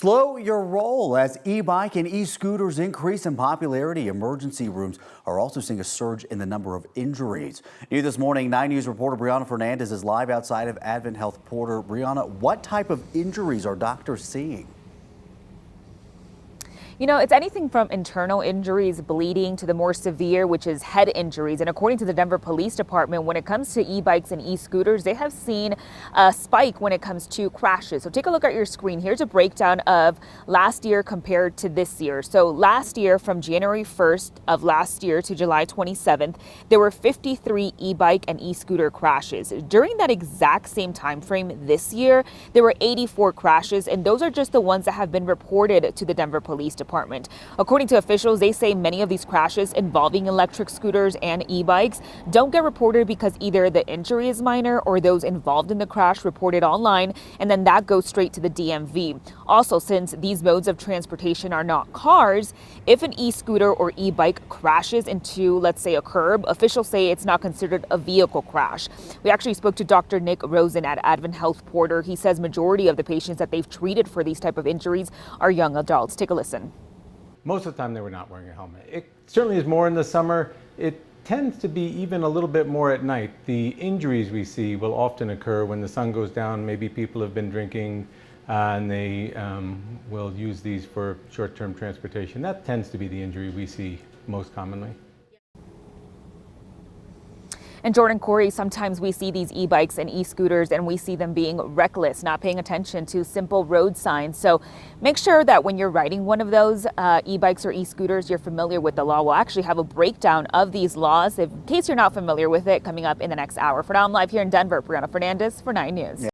Slow your roll as e-bike and e-scooters increase in popularity. Emergency rooms are also seeing a surge in the number of injuries. New this morning, 9 News reporter Brianna Fernandez is live outside of Advent Health Porter. Brianna, what type of injuries are doctors seeing? You know, it's anything from internal injuries, bleeding, to the more severe, which is head injuries. And according to the Denver Police Department, when it comes to e-bikes and e-scooters, they have seen a spike when it comes to crashes. So take a look at your screen. Here's a breakdown of last year compared to this year. So last year, from January 1st of last year to July 27th, there were 53 e-bike and e-scooter crashes. During that exact same time frame this year, there were 84 crashes, and those are just the ones that have been reported to the Denver Police Department. According to officials, they say many of these crashes involving electric scooters and e-bikes don't get reported because either the injury is minor or those involved in the crash report it online, and then that goes straight to the DMV. Also, since these modes of transportation are not cars, if an e-scooter or e-bike crashes into, let's say, a curb, officials say it's not considered a vehicle crash. We actually spoke to Dr. Nick Rosen at Advent Health Porter. He says majority of the patients that they've treated for these type of injuries are young adults. Take a listen. Most of the time they were not wearing a helmet. It certainly is more in the summer. It tends to be even a little bit more at night. The injuries we see will often occur when the sun goes down. Maybe people have been drinking and they will use these for short-term transportation. That tends to be the injury we see most commonly. And Jordan, Corey, sometimes we see these e-bikes and e-scooters and we see them being reckless, not paying attention to simple road signs. So make sure that when you're riding one of those e-bikes or e-scooters, you're familiar with the law. We'll actually have a breakdown of these laws, in case you're not familiar with it, coming up in the next hour. For now, I'm live here in Denver. Brianna Fernandez for 9 News.